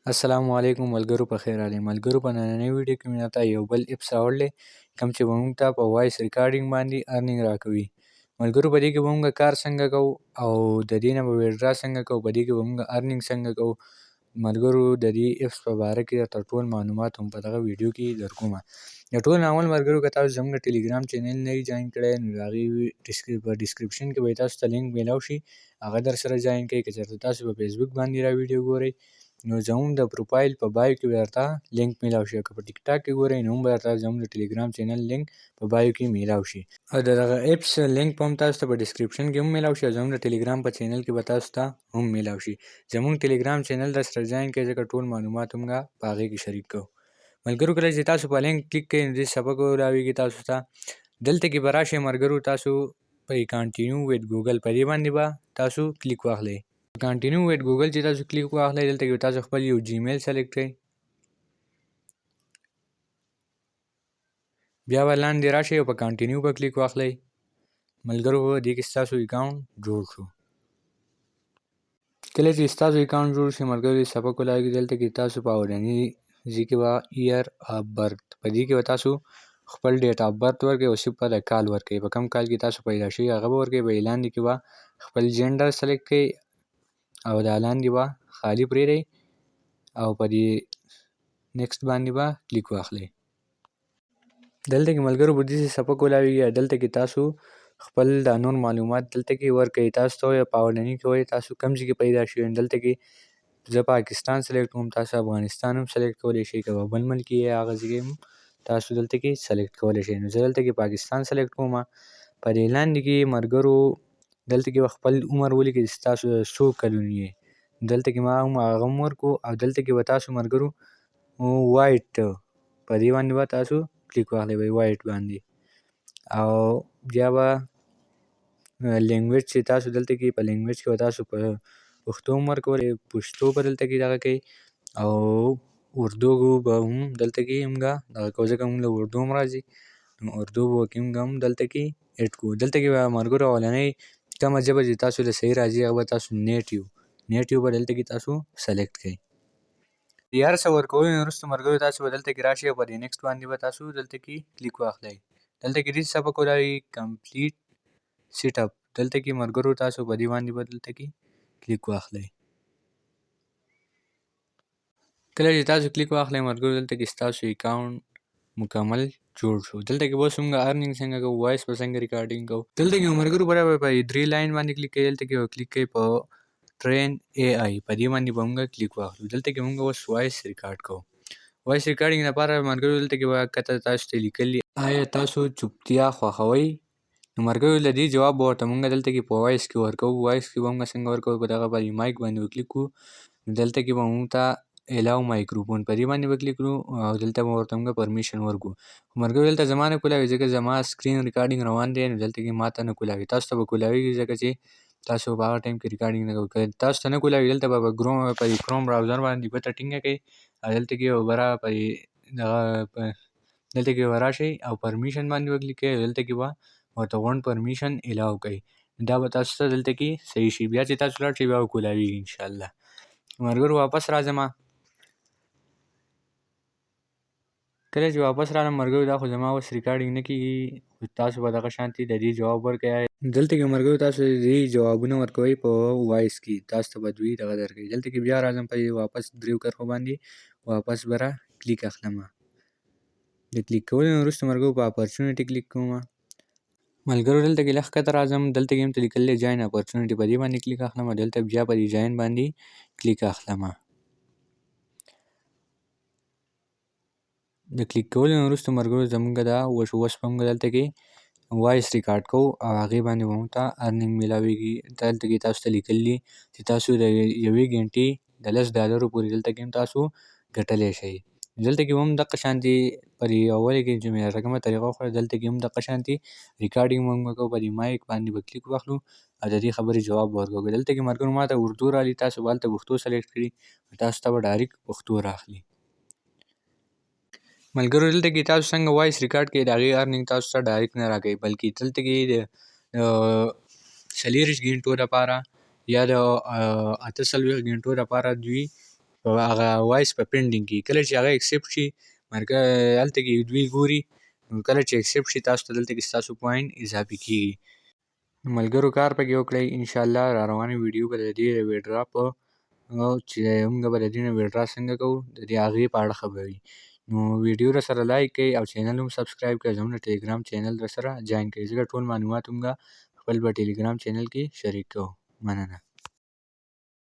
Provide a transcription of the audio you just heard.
السلام علیکم ملګرو، په خیر راغلی. ملګرو، په نننۍ ویډیو کې مې درته یو بل اپس راوړلی کوم چې به موږ ته په وایس ریکارډینګ باندې ارنینګ راکوي. ملګرو، په دې کې به موږ کار څنګه کوو او د دې نه به ویډرا څنګه کوو، په دې کې به موږ ارنینګ څنګه کوو. ملګرو، د دې اپس په باره کې درته ټول معلومات هم په دغه ویډیو کې درکومه. د ټول نه اول ملګرو، که تاسو زموږ ټلیګرام چینل نه یې جوین کړی نو د هغې په ډسکرپشن کې به یې تاسو ته لینک میلاو شي، هغه در سره جوین کړئ. که چېرته تاسو په فیسبوک باندې را ویډیو ګورئ نو زموږ د پروفایل په بایو کې به درته لینک میلاو شي. که په ټیک ټاک کې ګورئ نو هم به درته زموږ د ټلیګرام چینل لینک په بایو کې میلاو شي. او د دغه اپس لینک به هم تاسو ته په ډسکرپشن کې هم میلاو شي او زموږ د ټلیګرام په چینل کې به تاسو ته هم میلاو شي. زموږ ټلیګرام چینل در سره جوین کړئ ځکه ټول معلومات موږ په هغې کې شریک کوو. ملګرو، کله چې تاسو په لینک کلیک کوئ نو دې سبق راویږي تاسو ته. دلته کې به راشئ ملګرو، تاسو په کانټینیو ویت ګوګل په دې باندې به تاسو کلیک واخلئ. کانټینیو ویت ګوګل چې تاسو کلیک واخلئ، دلته کې تاسو خپل یو جیمیل سلیکټ کړئ. بیا به لاندې راشئ او په کانټینیو به کلیک واخلئ. ملګرو، دې کې ستاسو اکاونټ جوړ شو. کله چې ستاسو اکاونټ جوړ شي ملګرو، سبق ولاګي دلته کې تاسو په اولني ځای کې به ایئر اف برت، په دې کې به تاسو خپل ډیټ اف برت ورکړئ او صرف د کال ورکړئ، په کوم کال کې تاسو پیدا شوي هغه به ورکړئ. بیا لاندې کې به خپل جنډر سلیکټ کړئ او دا لاندې به خالي پرېږدئ او په دې نیکسټ باندې به کلیک واخلئ. دلته کې ملګرو به داسې سبق ولاویږي، دلته کې تاسو خپل دا نور معلومات دلته کې ورکړئ. تاسو ته وایي په اولني کې وایي تاسو کوم ځای کې پیدا شوي. دلته کې زه پاکستان سلیکټ کوم، تاسو افغانستان هم سلیکټ کولی شئ، که په بل ملک یې هغه ځای هم تاسو دلته کې سلیکټ کولی شئ. نو زه دلته کې پاکستان سلیکټ کوم. په دې لاندې کې ملګرو دلته کې به خپل عمر ولیکئ چې تاسو څو کلونو یې. دلته کې ما هم هغه هم ورکړو او دلته کې به تاسو ملګرو وایټ په دې باندې به تاسو کلیک واخلئ، وایټ باندې. او بیا به لینګویج چې تاسو دلته کې په لینګویج کې به تاسو په پښتو هم ورکولی، پښتو به دلته کې دغه کوئ او اردو به هم دلته کې موږ دغه کوو ځکه موږ له اردو هم راځي نو اردو به موږ هم دلته کې ایډ کوو. دلته کې به ملګرو اولنۍ کومه ژبه چې تاسو له صحیح راځي هغه به تاسو نیټیو به دلته کې تاسو سلیکټ کړئ. د هر څه ورکولو نه وروسته ملګرو تاسو به دلته کې راشئ او په دې نیکسټ باندې به تاسو دلته کې کلیک واخلئ. دلته کې داسې سبق ولاړوي کمپلیټ سیټ اپ، دلته کې ملګرو تاسو په دې باندې به دلته کې کلیک واخلئ. کله چې تاسو کلیک واخلئ ملګرو دلته کې ستاسو اکاونټ مکمل جوړ شو. دلته کې به څنګه ارنینګ څنګه کوو، وایس به څنګه ریکارډینګ کوو. دلته کې ملګرو برابر په 3 لاین باندې کلیک کوئ، دلته کې به کلیک کوئ په ټرین اے آی، په دې باندې به موږ کلیک واخلو. دلته کې موږ اوس وایس ریکارډ کوو. وایس ریکارډینګ لپاره ملګرو دلته کې به کته تاسو ته لیکلي آیا تاسو چوپتیا خوښوئ. نو ملګرو له دې جواب به ورته موږ دلته کې په وایس کې ورکوو. وایس کې به موږ څنګه ورکوو، په دغه باندې مایک باندې به کلیک کوو. دلته کې به موږ ته الاو مایکروفون په دې باندې به کلیک کړو او دلته به ورته موږ پرمیشن ورکړو. ملګرو دلته زما نه کولاوي ځکه زما سکرین ریکارډینګ روان دی نو دلته کې ماته نه کولاوي، تاسو ته به کولاویږي ځکه چې تاسو په هغه ټایم کې ریکارډینګ نه کوئ. که تاسو ته نه کولاوي دلته به په کروم براوزر باندې ګوته ټینګه کړئ او دلته کې به دلته کې به راشئ او پرمیشن باندې به کلیک کړئ او دلته کې به ورته غونډ پرمیشن الاو کوئ. دا به تاسو ته دلته کې صحیح شي. بیا چې تاسو لاړ شئ بیا به کولاویږي انشاءالله. ملګرو واپس راځم. کله چې واپس رالم ملګرو دا خو زما اوس ریکارډینګ نه کېږي، خو تاسو به دغه شانتې د دې جواب ورکوئ. دلته کې ملګرو تاسو د دې جوابونه ورکوئ په وایس کې، تاسو ته به دوی دغه درکوي. دلته کې بیا راځم په واپس دریو کرښو باندې واپس به را کلیک اخلم. د کلیک کولو نه وروسته ملګرو په اپرچونټي کلیک کوم. ملګرو دلته کې لږ ښکته راځم، دلته کې هم ته لیکلی دی جاین اپرچونټي، په دې باندې کلیک اخلم. دلته بیا په دې جاین باندې کلیک اخلم. د کلیک کولو نه وروسته ملګرو زموږ دا اوس به موږ دلته کې وایس ریکارډ کوو او هغې باندې به موږ ته ارنینګ میلاویږي. دلته کې تاسو ته لیکلي دي چې تاسو د یوې ګنټې د $10 پورې دلته کې هم تاسو ګټلی شئ. دلته کې هم دقه شانتې په دې اوله کې چې مې درته کومه طریقه وښوده دلته کې هم دقه شانتې ریکارډینګ موږ کوو. په دې مایک باندې به کلیک واخلو او د دې خبرې جواب به ورکوو. دلته کې ملګرو ما ته اردو راغلي، تاسو به هلته پښتو سلیکټ کړي، تاسو ته به ډایرکټ پښتو راخلي. ملګرو دلته کې تاسو څنګه وایس ریکارډ کړئ د هغې ارنینګ تاسو ته ډایرکټ نه راکوي، بلکې دلته کې د 40 ګنټو لپاره یا د 48 ګنټو لپاره دوی په هغه وایس په پینډینګ کې کله چې هغه اکسپټ شي هلته کې دوی ګوري، نو کله چې اکسپټ شي تاسو ته دلته کې ستاسو پوینټ اضافي کېږي. ملګرو کار پکې وکړئ، انشاءالله را روانې ویډیو به د دې ویډرا په چې موږ به د دې نه ویډرا څنګه کوو د دې هغې په اړه خبرې. نو ویډیو را سره لایک کړئ او چینل هم سبسکرایب کړئ، زموږ د ټلګرام چینل را سره جوین کړئ، ځکه ټول معلومات موږ خپل په ټلګرام چینل کې شریک کوو. مننه.